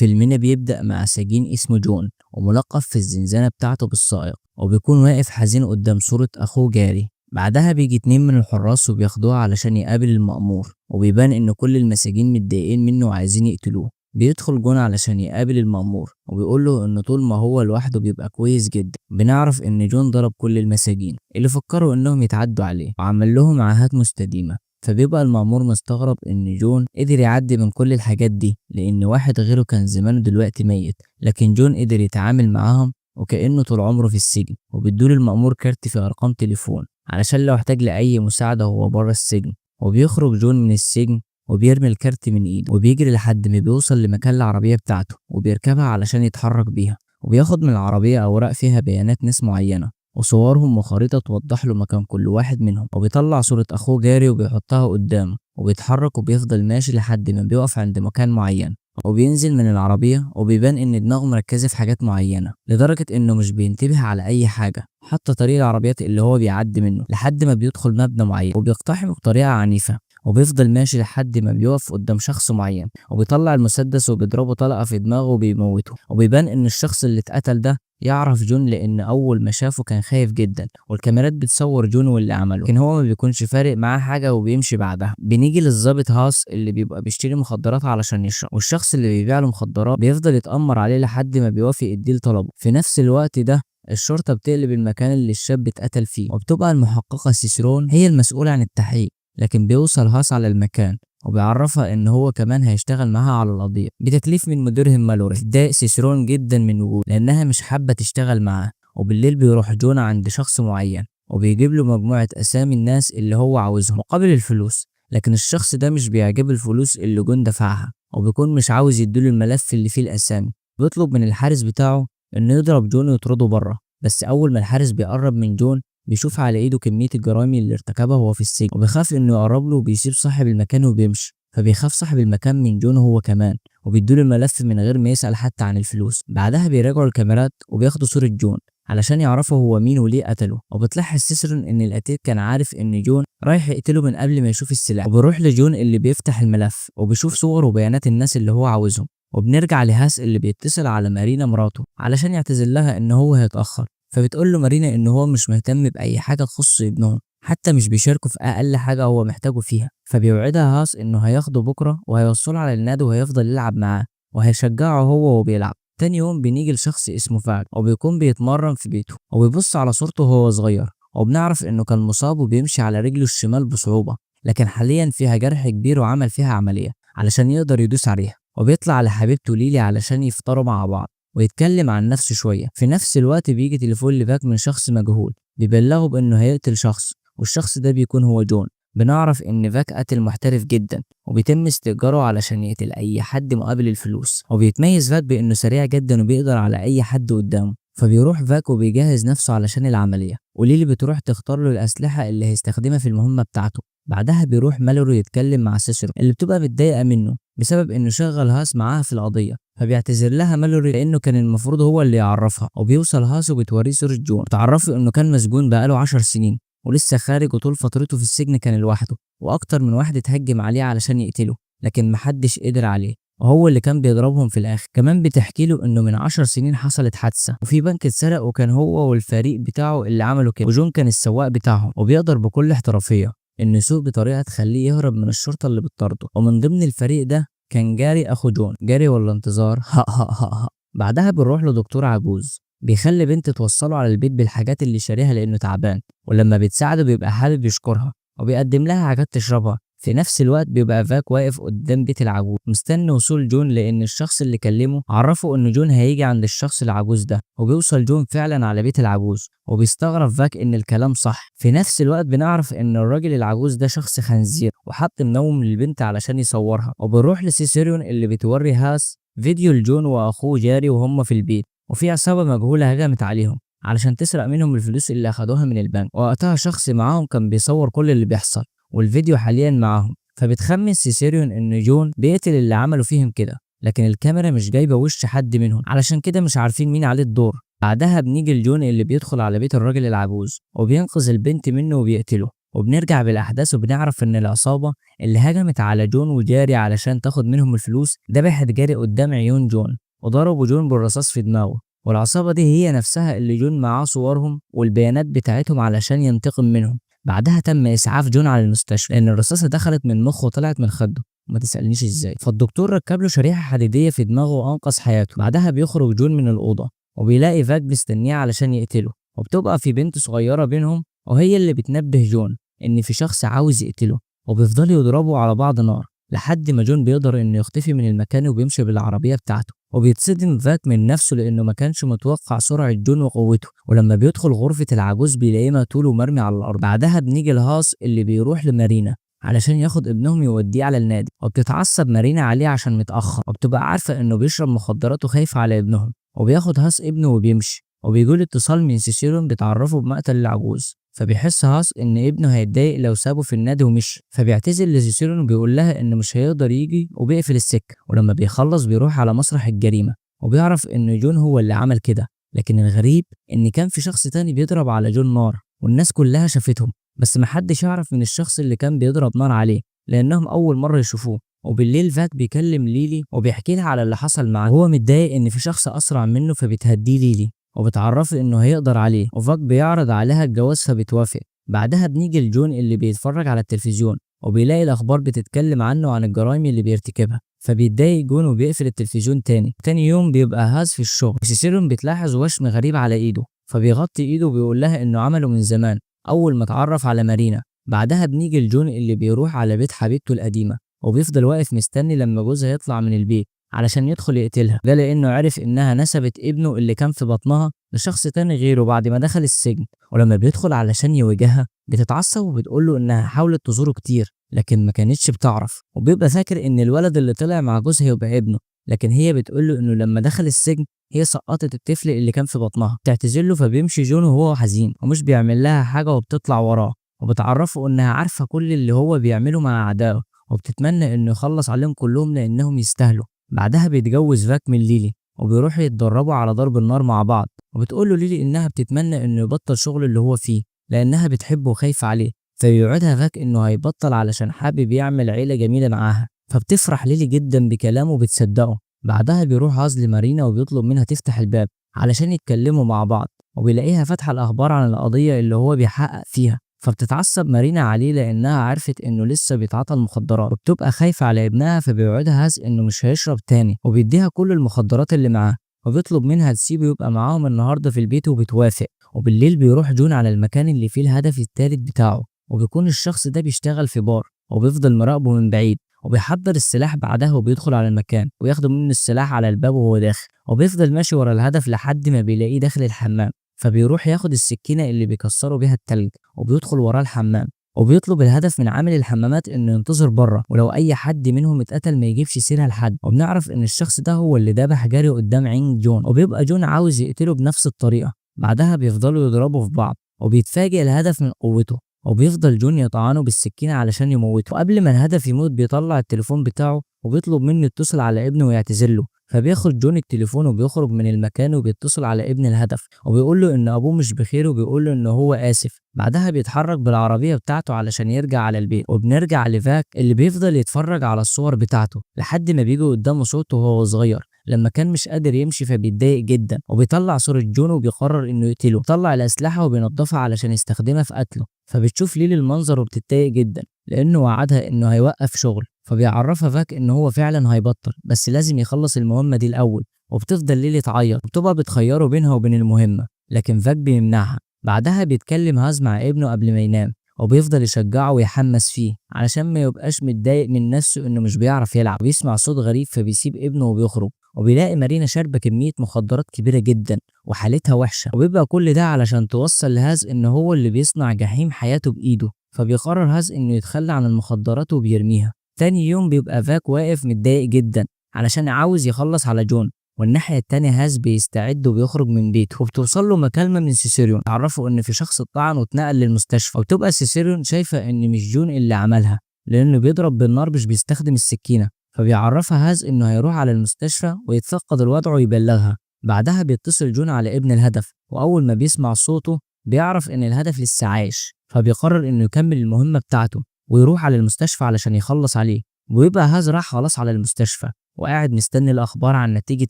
فيلمنا بيبدأ مع سجين اسمه جون وملقب في الزنزانة بتاعته بالسائق، وبيكون واقف حزين قدام صورة أخوه جاري. بعدها بيجي اتنين من الحراس وبياخدوه علشان يقابل المأمور، وبيبان إن كل المساجين متضايقين منه وعايزين يقتلوه. بيدخل جون علشان يقابل المأمور وبيقوله إن طول ما هو لوحده بيبقى كويس جدا. بنعرف إن جون ضرب كل المساجين اللي فكروا إنهم يتعدوا عليه وعمل لهم عاهات مستديمة. فبيبقى المأمور مستغرب إن جون قدر يعدي من كل الحاجات دي، لأن واحد غيره كان زمانه دلوقتي ميت، لكن جون قدر يتعامل معاهم وكأنه طول عمره في السجن. وبيدول المأمور كارت فيه أرقام تليفون علشان لو احتاج لأي مساعدة وهو بره السجن. وبيخرج جون من السجن وبيرمي الكارت من ايده وبيجري لحد ما بيوصل لمكان العربية بتاعته وبيركبها علشان يتحرك بيها، وبياخد من العربية أوراق فيها بيانات ناس معينة وصورهم وخريطة توضح له مكان كل واحد منهم. وبيطلع صورة أخوه جاري وبيحطها قدامه وبيتحرك وبيفضل ماشي لحد ما بيقف عند مكان معين، وبينزل من العربية وبيبان إن دماغه مركزة في حاجات معينة لدرجة إنه مش بينتبه على أي حاجة، حتى طريق العربيات اللي هو بيعدي منه، لحد ما بيدخل مبنى معين وبيقتحمه بطريقة عنيفة. وبيفضل ماشي لحد ما بيقف قدام شخص معين وبيطلع المسدس وبيضربه طلقة في دماغه وبيموته. وبيبان إن الشخص اللي اتقتل ده يعرف جون، لأن أول ما شافه كان خايف جدا والكاميرات بتصور جون واللي عمله، لكن هو ما بيكونش فارق معاه حاجة وبيمشي بعدها. بنيجي للظابط هاس اللي بيبقى بيشتري مخدرات علشان يشرب، والشخص اللي بيبيع له مخدرات بيفضل يتأمر عليه لحد ما بيوافق يديه طلبه. في نفس الوقت ده الشرطة بتقلب المكان اللي الشاب اتقتل فيه، وبتبقى المحققة سيسرون هي المسؤولة عن التحقيق. لكن بيوصل هاس على المكان وبيعرفها ان هو كمان هيشتغل معاها على القضيه بتكليف من مديرهم مالوري. بتضايق سيسرون جدا من وجوده لانها مش حابه تشتغل معاه. وبالليل بيروح جون عند شخص معين وبيجيب له مجموعه اسامي الناس اللي هو عاوزهم مقابل الفلوس، لكن الشخص ده مش بيعجب الفلوس اللي جون دفعها وبيكون مش عاوز يديله الملف اللي فيه الاسامي. بيطلب من الحارس بتاعه انه يضرب جون ويطرده بره، بس اول ما الحارس بيقرب من جون بيشوف على ايده كمية الجرائم اللي ارتكبها وهو في السجن، وبيخاف انه يقرب له وبيسيب صاحب المكان وبيمشي. فبيخاف صاحب المكان من جون هو كمان وبيدوله الملف من غير ما يسأل حتى عن الفلوس. بعدها بيراجعوا الكاميرات وبياخدوا صورة جون علشان يعرفوا هو مين وليه قتله. وبتلاحظ سيسرون ان القتيل كان عارف ان جون رايح يقتله من قبل ما يشوف السلاح، وبيروح لجون اللي بيفتح الملف وبيشوف صور وبيانات الناس اللي هو عاوزهم. وبنرجع لهاس اللي بيتصل على مارينا مراته علشان يعتذر لها ان هو هيتأخر، فبتقول له مارينا ان هو مش مهتم باي حاجه تخص ابنهم، حتى مش بيشاركوا في اقل حاجه هو محتاجه فيها. فبيوعدها هاس انه هياخده بكره وهيوصله على النادي وهيفضل يلعب معاه وهيشجعه هو وهو بيلعب. تاني يوم بنيجي لشخص اسمه فاج وبيكون بيتمرن في بيته وبيبص على صورته وهو صغير، وبنعرف انه كان مصاب وبيمشي على رجله الشمال بصعوبه، لكن حاليا فيها جرح كبير وعمل فيها عمليه علشان يقدر يدوس عليها. وبيطلع على حبيبته ليلي علشان يفطروا مع بعض ويتكلم عن نفسه شوية. في نفس الوقت بيجي تليفون لفاك من شخص مجهول بيبلغه بانه هيقتل شخص، والشخص ده بيكون هو جون. بنعرف ان فاك قاتل محترف جدا وبيتم استئجاره علشان يقتل اي حد مقابل الفلوس، وبيتميز فاك بانه سريع جدا وبيقدر على اي حد قدامه. فبيروح فاك وبيجهز نفسه علشان العملية، وليلي بتروح تختار له الأسلحة اللي هيستخدمها في المهمة بتاعته. بعدها بيروح مالوري يتكلم مع سيسرو اللي بتبقى متضايقة منه بسبب انه شغل هاس معاها في القضية، فبيعتذر لها مالوري لانه كان المفروض هو اللي يعرفها. وبيوصل هاس وبتوريه صورة جون تعرفه انه كان مسجون بقاله 10 سنين ولسه خارج، وطول فترته في السجن كان لوحده واكتر من واحد اتهجم عليه علشان يقتله لكن محدش قدر عليه، وهو اللي كان بيضربهم في الاخر. كمان بتحكي له انه من 10 سنين حصلت حادثه وفي بنك اتسرق وكان هو والفريق بتاعه اللي عملوا كده، وجون كان السواق بتاعهم وبيقدر بكل احترافيه انه يسوق بطريقه تخليه يهرب من الشرطه اللي بتطارده. ومن ضمن الفريق ده كان جاري اخو جون. جاري ولا انتظار؟ ها ها ها ها. بعدها بنروح لدكتور عجوز بيخلي بنت توصله على البيت بالحاجات اللي شاريها لانه تعبان، ولما بتساعده بيبقى حابب يشكرها وبيقدم لها حاجات تشربها. في نفس الوقت بيبقى فاك واقف قدام بيت العجوز مستني وصول جون، لان الشخص اللي كلمه عرفه ان جون هيجي عند الشخص العجوز ده. وبيوصل جون فعلا على بيت العجوز وبيستغرب فاك ان الكلام صح. في نفس الوقت بنعرف ان الراجل العجوز ده شخص خنزير وحط منوم للبنت علشان يصورها. وبنروح لسيسيريون اللي بتوري هاس فيديو لجون واخوه جاري وهم في البيت، وفي عصابه مجهوله هجمت عليهم علشان تسرق منهم الفلوس اللي اخدوها من البنك. وقتها شخص معاهم كان بيصور كل اللي بيحصل والفيديو حاليا معاهم، فبتخمن سيسيريون ان جون بيقتل اللي عملوا فيهم كده، لكن الكاميرا مش جايبه وش حد منهم علشان كده مش عارفين مين عليه الدور. بعدها بنيجي لجون اللي بيدخل على بيت الراجل العجوز وبينقذ البنت منه وبيقتله، وبنرجع بالأحداث وبنعرف إن العصابة اللي هجمت على جون وجاري علشان تاخد منهم الفلوس ذبحت جاري قدام عيون جون وضربوا جون بالرصاص في دماغه. والعصابة دي هي نفسها اللي جون معاه صورهم والبيانات بتاعتهم علشان ينتقم منهم. بعدها تم إسعاف جون على المستشفى لأن الرصاصة دخلت من مخه وطلعت من خده، ما تسألنيش ازاي. فالدكتور ركب له شريحة حديدية في دماغه وأنقذ حياته. بعدها بيخرج جون من الأوضة وبيلاقي فاك مستنيه علشان يقتله، وبتبقى في بنت صغيرة بينهم وهي اللي بتنبه جون إن في شخص عاوز يقتله، وبيفضلوا يضربوا على بعض نار لحد ما جون بيقدر إنه يختفي من المكان وبيمشي بالعربية بتاعته. وبيتصدم فاك من نفسه لأنه ما كانش متوقع سرعة جون وقوته، ولما بيدخل غرفة العجوز بيلاقيه مقتول ومرمي على الأرض. بعدها بنيجي لهاس اللي بيروح لمارينا علشان ياخد ابنهم يوديه على النادي، وبتتعصب مارينا عليه عشان متأخر، وبتبقى عارفة إنه بيشرب مخدرات وخايفة على ابنهم. وبياخد هاس ابنه وبيمشي، وبيجول اتصال من سيسيرون بتعرفه بمقتل العجوز. فبيحس هاس ان ابنه هيتضايق لو سابه في النادي ومشي، فبيعتذر لسيسيرون وبيقول لها انه مش هيقدر يجي وبيقفل السكه. ولما بيخلص بيروح على مسرح الجريمه وبيعرف ان جون هو اللي عمل كده. لكن الغريب ان كان في شخص تاني بيضرب على جون نار والناس كلها شافتهم، بس محدش يعرف من الشخص اللي كان بيضرب نار عليه لانهم اول مره يشوفوه. وبالليل فاك بيكلم ليلي وبيحكي لها على اللي حصل معاه، وهو متضايق ان في شخص اسرع منه فبتهديه ليلي وبتعرفه انه هيقدر عليه، وفاك بيعرض عليها الجواز فبتوافق. بعدها بنيجي لجون اللي بيتفرج على التلفزيون وبيلاقي الاخبار بتتكلم عنه عن الجرائم اللي بيرتكبها، فبيتضايق جون وبيقفل التلفزيون تاني يوم بيبقى هاز في الشغل، وسيسيرون بتلاحظ وشم غريب على ايده فبيغطي ايده وبيقول لها انه عمله من زمان اول ما اتعرف على مارينا. بعدها بنيجي لجون اللي بيروح على بيت حبيبته القديمه وبيفضل واقف مستني لما جوزها يطلع من البيت علشان يدخل يقتلها، ده لانه عرف انها نسبت ابنه اللي كان في بطنها لشخص تاني غيره بعد ما دخل السجن. ولما بيدخل علشان يواجهها بتتعصب وبتقوله انها حاولت تزوره كتير لكن ما كانتش بتعرف، وبيبقى فاكر ان الولد اللي طلع مع جوزها يبقى ابنه، لكن هي بتقوله انه لما دخل السجن هي سقطت الطفل اللي كان في بطنها. بتعتذر له فبيمشي جون وهو حزين ومش بيعمل لها حاجه وبتطلع وراه، وبتعرفه انها عارفه كل اللي هو بيعمله مع اعدائه وبتتمنى انه يخلص عليهم كلهم لانهم يستاهلوا. بعدها بيتجوز فاك من ليلي وبيروحوا يتدربوا على ضرب النار مع بعض، وبتقول له ليلي انها بتتمنى انه يبطل شغل اللي هو فيه لانها بتحبه وخايفه عليه، فبيوعدها فاك انه هيبطل علشان حابب يعمل عيله جميله معاها. فبتفرح ليلي جدا بكلامه وبتصدقه. بعدها بيروح هاز لمارينا وبيطلب منها تفتح الباب علشان يتكلموا مع بعض، وبيلاقيها فاتحه الاخبار عن القضيه اللي هو بيحقق فيها، فبتتعصب مارينا عليه لانها عرفت انه لسه بيتعاطى المخدرات، وبتبقى خايفه على ابنها فبيوعدها هاز انه مش هيشرب تاني وبيديها كل المخدرات اللي معاه، وبيطلب منها تسيبه يبقى معاهم النهارده في البيت وبتوافق. وبالليل بيروح جون على المكان اللي فيه الهدف الثالث بتاعه، وبيكون الشخص ده بيشتغل في بار وبيفضل مراقبه من بعيد، وبيحضر السلاح بعدها وبيدخل على المكان وياخدوا منه السلاح على الباب وهو داخل، وبيفضل ماشي ورا الهدف لحد ما بيلاقيه داخل الحمام، فبيروح ياخد السكينة اللي بيكسروا بيها التلج وبيدخل وراه الحمام، وبيطلب الهدف من عامل الحمامات انه ينتظر بره ولو اي حد منهم اتقتل ما يجيبش سيرها لحد. وبنعرف ان الشخص ده هو اللي ذبح جاري قدام عين جون، وبيبقى جون عاوز يقتله بنفس الطريقة. بعدها بيفضلوا يضربوا في بعض وبيتفاجئ الهدف من قوته، وبيفضل جون يطعنه بالسكينة علشان يموته. وقبل ما الهدف يموت بيطلع التليفون بتاعه وبيطلب منه يتصل على ابنه ويعتذر له، فبياخد جون التليفون وبيخرج من المكان وبيتصل على ابن الهدف وبيقول له ان ابوه مش بخير وبيقول له ان هو اسف. بعدها بيتحرك بالعربيه بتاعته علشان يرجع على البيت، وبنرجع لفاك اللي بيفضل يتفرج على الصور بتاعته لحد ما بيجي قدامه صوته وهو صغير لما كان مش قادر يمشي، فبيتضايق جدا وبيطلع صورة جون وبيقرر انه يقتله، بيطلع الاسلحه وبينضفها علشان يستخدمها في قتله. فبتشوف ليلي المنظر وبتتضايق جدا لانه وعدها انه هيوقف شغل، فبيعرفها فاك ان هو فعلا هيبطل بس لازم يخلص المهمه دي الاول. وبتفضل ليلي تعيط وبتبقى بتخيره بينها وبين المهمه لكن فاك بيمنعها. بعدها بيتكلم هاز مع ابنه قبل ما ينام وبيفضل يشجعه ويحمس فيه علشان ما يبقاش متضايق من نفسه انه مش بيعرف يلعب. بيسمع صوت غريب فبيسيب ابنه وبيخرج، وبيلاقي مارينا شاربه كميه مخدرات كبيره جدا وحالتها وحشه، وبيبقى كل ده علشان توصل لهاز ان هو اللي بيصنع جحيم حياته بايده. فبيقرر هاز انه يتخلى عن المخدرات وبيرميها. تاني يوم بيبقى فاك واقف متضايق جدا علشان عاوز يخلص على جون، والناحية التانية هاز بيستعد وبيخرج من بيته، وبتوصل له مكالمة من سيسيريون تعرفه ان في شخص اتطعن واتنقل للمستشفى، وتبقى سيسيريون شايفة ان مش جون اللي عملها لانه بيضرب بالنار مش بيستخدم السكينة، فبيعرفها هاز انه هيروح على المستشفى ويتفقد الوضع ويبلغها. بعدها بيتصل جون على ابن الهدف، واول ما بيسمع صوته بيعرف ان الهدف لسه عايش، فبيقرر انه يكمل المهمة بتاعته ويروح على المستشفى علشان يخلص عليه. ويبقى هاز راح خلاص على المستشفى وقاعد مستني الأخبار عن نتيجة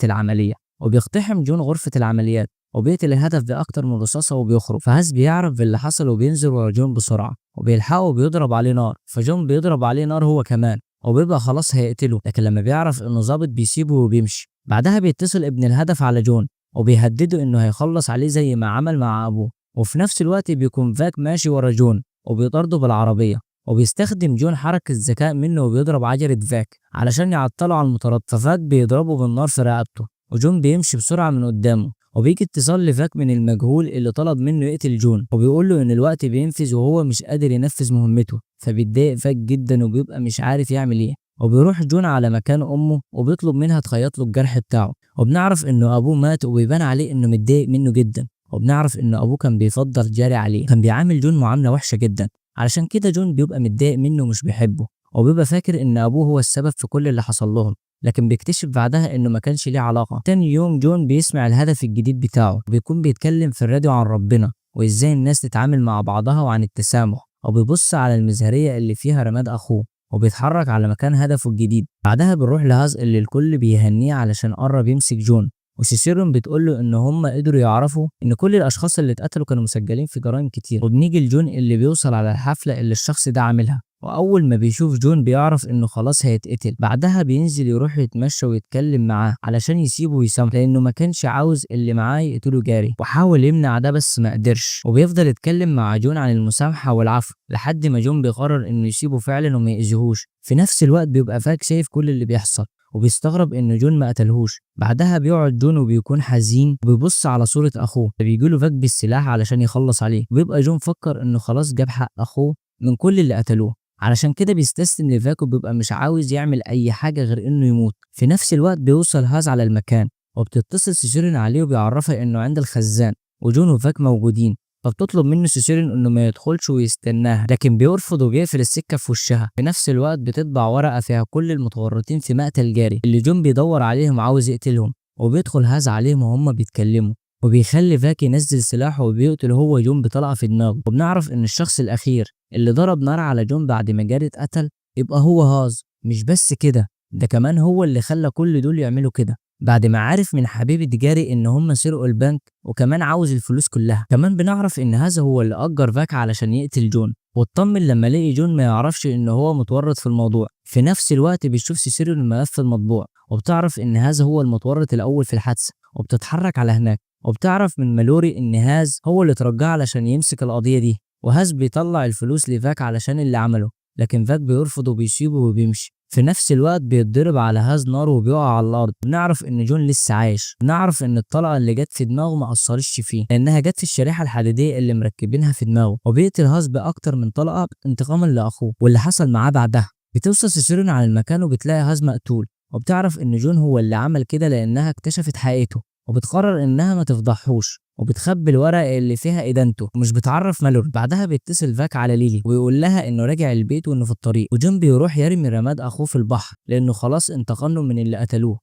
العملية، وبيقتحم جون غرفة العمليات وبيقتل الهدف بأكتر من رصاصة وبيخرج. فهاز بيعرف باللي حصل وبينزل ورا جون بسرعة وبيلحقه وبيضرب عليه نار، فجون بيضرب عليه نار هو كمان وبيبقى خلاص هيقتله، لكن لما بيعرف انه ظابط بيسيبه وبيمشي. بعدها بيتصل ابن الهدف على جون وبيهدده انه هيخلص عليه زي ما عمل مع ابوه. وفي نفس الوقت بيكون فاك ماشي ورا جون وبيطارده بالعربية، وبيستخدم جون حركة ذكاء منه وبيضرب عجلة فاك علشان يعطله على المطارد، ففاك بيضربه بالنار في رقبته وجون بيمشي بسرعة من قدامه. وبيجي اتصال لفاك من المجهول اللي طلب منه يقتل جون وبيقول له ان الوقت بينفذ وهو مش قادر ينفذ مهمته، فبيتضايق فاك جدا وبيبقى مش عارف يعمل ايه. وبيروح جون على مكان امه وبيطلب منها تخيط له الجرح بتاعه، وبنعرف انه ابوه مات وبيبان عليه انه متضايق منه جدا. وبنعرف ان ابوه كان بيفضل جاري عليه، كان بيعامل جون معاملة وحشة جدا، علشان كده جون بيبقى متضايق منه ومش بيحبه، وبيبقى فاكر ان ابوه هو السبب في كل اللي حصل لهم، لكن بيكتشف بعدها انه ما كانش ليه علاقة. تاني يوم جون بيسمع الهدف الجديد بتاعه وبيكون بيتكلم في الراديو عن ربنا وازاي الناس تتعامل مع بعضها وعن التسامح، وبيبص على المزهرية اللي فيها رماد اخوه وبيتحرك على مكان هدفه الجديد. بعدها بنروح لهاز اللي الكل بيهنيه علشان قرب يمسك جون، وسيسيرون بتقول له ان هم قدروا يعرفوا ان كل الاشخاص اللي اتقتلوا كانوا مسجلين في جرائم كتير. وبنيجي لجون اللي بيوصل على الحفلة اللي الشخص ده عاملها، واول ما بيشوف جون بيعرف انه خلاص هيتقتل. بعدها بينزل يروح يتمشى ويتكلم معاه علشان يسيبه ويسامحه، لانه ما كانش عاوز اللي معاه يقتله جاري، وحاول يمنع ده بس ما قدرش. وبيفضل يتكلم مع جون عن المسامحة والعفو لحد ما جون بيقرر انه يسيبه فعلا وما يأذيهوش. في نفس الوقت بيبقى فاك شايف كل اللي بيحصل وبيستغرب ان جون ما قتلهوش. بعدها بيقعد جون وبيكون حزين وبيبص على صورة اخوه، بيجيله فاك بالسلاح علشان يخلص عليه، وبيبقى جون فكر انه خلاص جاب حق اخوه من كل اللي قتلوه، علشان كده بيستسلم لفاك وبيبقى مش عاوز يعمل اي حاجة غير انه يموت. في نفس الوقت بيوصل هاز على المكان وبتتصل سيسيرين عليه وبيعرفها انه عند الخزان وجون وفاك موجودين، فبتطلب منه سيسيرين انه ما يدخلش ويستناها، لكن بيرفض وبيقفل السكة في وشها. في نفس الوقت بتطبع ورقة فيها كل المتورطين في مقتل جاري اللي جون بيدور عليهم وعاوز يقتلهم، وبيدخل هاز عليهم وهم بيتكلموا وبيخلي فاك ينزل سلاحه وبيقتل هو جون بطلقة في دماغه. وبنعرف ان الشخص الاخير اللي ضرب نار على جون بعد ما جاري اتقتل يبقى هو هاز. مش بس كده، ده كمان هو اللي خلى كل دول يعملوا كده بعد ما عرف من حبيبة جاري ان هم سرقوا البنك وكمان عاوز الفلوس كلها. كمان بنعرف ان هذا هو اللي اجر فاك علشان يقتل جون، واطمن لما لقي جون ما يعرفش ان هو متورط في الموضوع. في نفس الوقت بيشوف سيسيريون الملف المطبوع وبتعرف ان هذا هو المتورط الاول في الحادثة، وبتتحرك على هناك. وبتعرف من مالوري ان هاز هو اللي ترجاه علشان يمسك القضية دي، وهاز بيطلع الفلوس لفاك علشان اللي عمله، لكن فاك بيرفض وبيسيبه وبيمشي. في نفس الوقت بيتضرب على هاز نار وبيقع على الارض. بنعرف ان جون لسه عايش، بنعرف ان الطلقه اللي جت في دماغه ما اثرتش فيه لانها جت في الشريحه الحديديه اللي مركبينها في دماغه، وبيقتل هاز باكتر من طلقه انتقاما لاخوه واللي حصل معاه بعدها. بتوصل سيسيرين على المكان وبتلاقي هاز مقتول، وبتعرف ان جون هو اللي عمل كده لانها اكتشفت حقيقته، وبتقرر انها ما تفضحوش وبتخبي الورق اللي فيها ادانته ومش بتعرف مالور. بعدها بيتصل فاك على ليلي ويقول لها انه راجع البيت وانه في الطريق، وجون بيروح يرمي رماد اخوه في البحر لانه خلاص انتقموا من اللي قتلوه.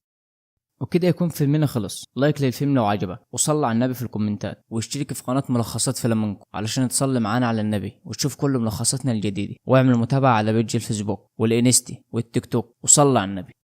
وكده يكون فيلمنا خلص. لايك للفيلم لو عجبك، وصلى على النبي في الكومنتات، واشترك في قناة ملخصات فلامنكو علشان تصلي معانا على النبي وتشوف كل ملخصاتنا الجديدة، واعمل متابعة على بيج الفيسبوك والانستي والتيك توك، وصلى على النبي.